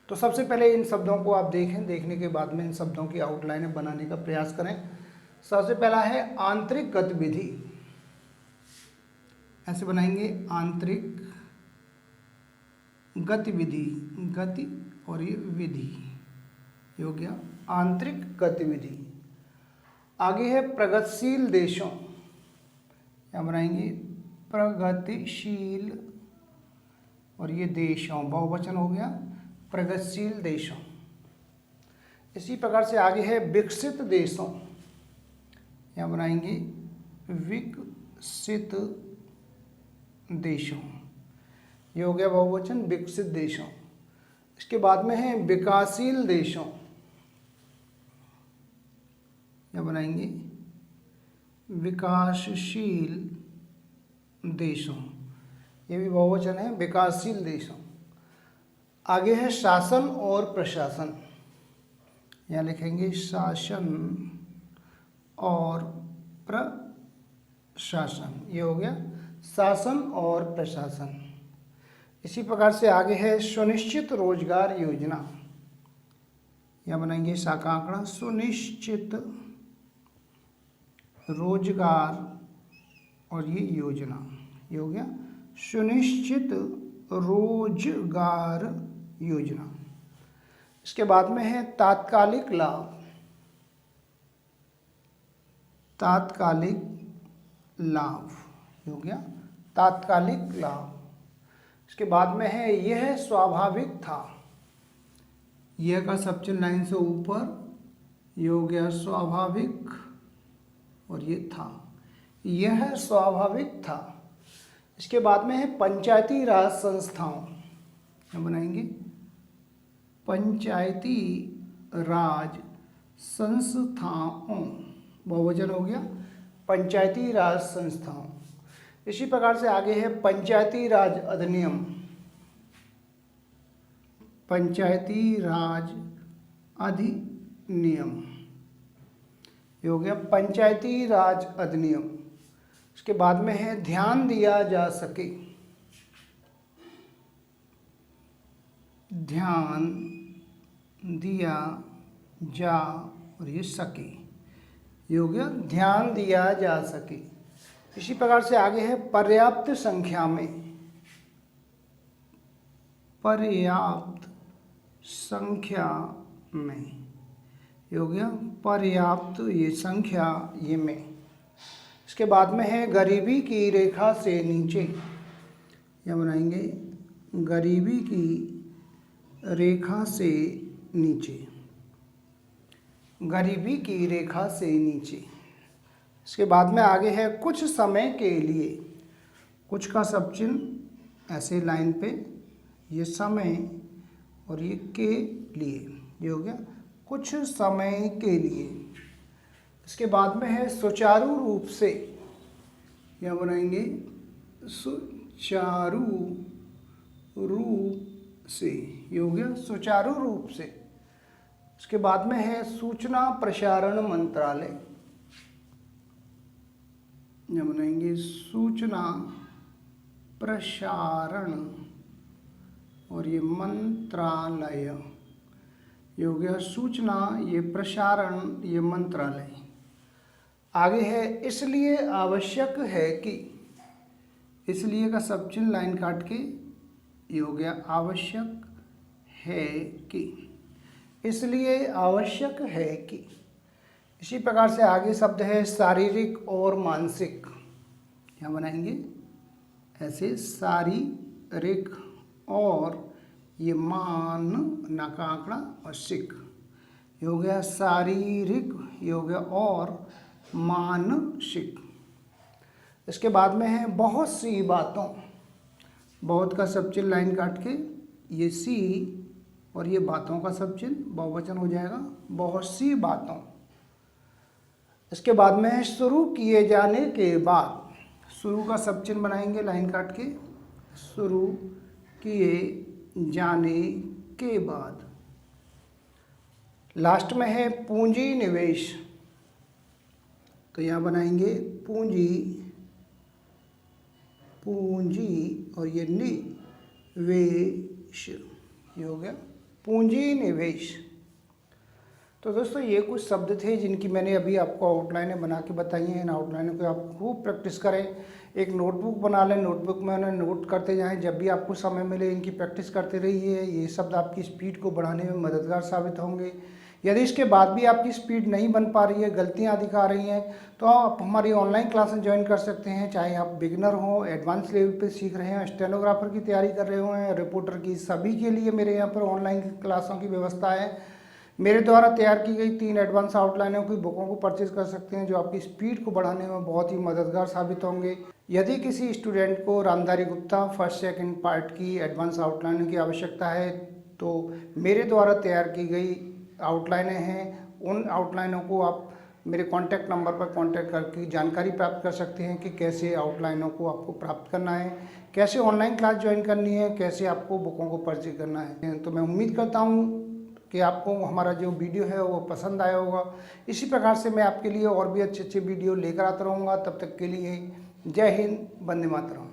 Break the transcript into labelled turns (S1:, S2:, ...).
S1: तो सबसे पहले इन शब्दों को आप देखें, देखने के बाद में इन शब्दों की आउटलाइन बनाने का प्रयास करें। सबसे पहला है आंतरिक गतिविधि, ऐसे बनाएंगे आंतरिक गतिविधि, गति और ये विधि, ये हो गया आंतरिक गतिविधि। आगे है प्रगतिशील देशों, क्या बनाएंगे प्रगतिशील और ये देशों, बहुवचन हो गया प्रगतिशील देशों। इसी प्रकार से आगे है विकसित देशों, यहाँ बनाएंगे विकसित देशों, ये हो गया बहुवचन विकसित देशों। इसके बाद में है विकासशील देशों, यहाँ बनाएंगे विकासशील देशों, ये भी बहुवचन है विकासशील देशों। आगे है शासन और प्रशासन, यहाँ लिखेंगे शासन और प्रशासन, ये हो गया शासन और प्रशासन। इसी प्रकार से आगे है सुनिश्चित रोजगार योजना, यहाँ बनाएंगे साकांकड़ा सुनिश्चित रोजगार और ये योजना, ये हो गया सुनिश्चित रोजगार योजना। इसके बाद में है तात्कालिक लाभ, तात्कालिक लाभ, ये हो गया तात्कालिक लाभ। इसके बाद में है यह स्वाभाविक था, यह का सबचिन्ह लाइन से ऊपर, ये हो गया स्वाभाविक और ये था, यह स्वाभाविक था। इसके बाद में है पंचायती राज संस्थाओं, क्या बनाएंगे पंचायती राज संस्थाओं, बहुवचन हो गया पंचायती राज संस्थाओं। इसी प्रकार से आगे है पंचायती राज अधिनियम, पंचायती राज अधिनियम, ये हो गया पंचायती राज अधिनियम। इसके बाद में है ध्यान दिया जा सके, ध्यान दिया जा और ये सके, ये हो गया ध्यान दिया जा सके। इसी प्रकार से आगे है पर्याप्त संख्या में, पर्याप्त संख्या में, ये हो गया पर्याप्त ये संख्या ये में। इसके बाद में है गरीबी की रेखा से नीचे, या बनाएंगे गरीबी की रेखा से नीचे, गरीबी की रेखा से नीचे। इसके बाद में आगे है कुछ समय के लिए, कुछ का सबचिन्ह ऐसे लाइन पे, ये समय और ये के लिए, ये हो गया कुछ समय के लिए। इसके बाद में है सुचारू रूप से, या बनाएंगे सुचारू रूप से, ये हो गया सुचारू रूप से। इसके बाद में है सूचना प्रसारण मंत्रालय, या बनाएंगे सूचना प्रसारण और ये मंत्रालय, ये हो गया सूचना ये प्रसारण ये मंत्रालय। आगे है इसलिए आवश्यक है कि, इसलिए का सबचिन्ह लाइन काट के, ये हो गया आवश्यक है कि, इसलिए आवश्यक है कि। इसी प्रकार से आगे शब्द है शारीरिक और मानसिक, क्या बनाएंगे ऐसे शारीरिक और ये मान ना का आंकड़ा और सिक, ये हो गया शारीरिक, ये हो गया और मानसिक। इसके बाद में है बहुत सी बातों, बहुत का सबचिन्ह लाइन काट के, ये सी और ये बातों का सबचिन्ह बहुवचन हो जाएगा बहुत सी बातों। इसके बाद में है शुरू किए जाने के बाद, शुरू का सबचिन्ह बनाएंगे लाइन काट के, शुरू किए जाने के बाद। लास्ट में है पूंजी निवेश, तो यहाँ बनाएंगे पूंजी, पूंजी और ये निवेश, ये हो गया पूंजी निवेश। तो दोस्तों ये कुछ शब्द थे जिनकी मैंने अभी आपको आउटलाइनें बना के बताई हैं। इन आउटलाइनों को आप खूब प्रैक्टिस करें, एक नोटबुक बना लें, नोटबुक में उन्हें नोट करते जाएं। जब भी आपको समय मिले इनकी प्रैक्टिस करते रहिए। ये शब्द आपकी स्पीड को बढ़ाने में मददगार साबित होंगे। यदि इसके बाद भी आपकी स्पीड नहीं बन पा रही है, गलतियां दिखा रही हैं, तो आप हमारी ऑनलाइन क्लासेस ज्वाइन कर सकते हैं। चाहे आप बिगिनर हो, एडवांस लेवल पे सीख रहे हैं, स्टेनोग्राफर की तैयारी कर रहे हो, रिपोर्टर की, सभी के लिए मेरे यहाँ पर ऑनलाइन क्लासों की व्यवस्था है। मेरे द्वारा तैयार की गई 3 एडवांस आउटलाइनों की बुकों को परचेज कर सकते हैं, जो आपकी स्पीड को बढ़ाने में बहुत ही मददगार साबित होंगे। यदि किसी स्टूडेंट को Ramdhari Gupta first second part की एडवांस आउटलाइन की आवश्यकता है, तो मेरे द्वारा तैयार की गई आउटलाइनें हैं। उन आउटलाइनों को आप मेरे कॉन्टैक्ट नंबर पर कॉन्टैक्ट करके जानकारी प्राप्त कर सकते हैं कि कैसे आउटलाइनों को आपको प्राप्त करना है, कैसे ऑनलाइन क्लास ज्वाइन करनी है, कैसे आपको बुकों को परचेज करना है। तो मैं उम्मीद करता हूँ कि आपको हमारा जो वीडियो है वो पसंद आया होगा। इसी प्रकार से मैं आपके लिए और भी अच्छे अच्छे वीडियो लेकर आता रहूँगा। तब तक के लिए जय हिंद, वंदे मातरम।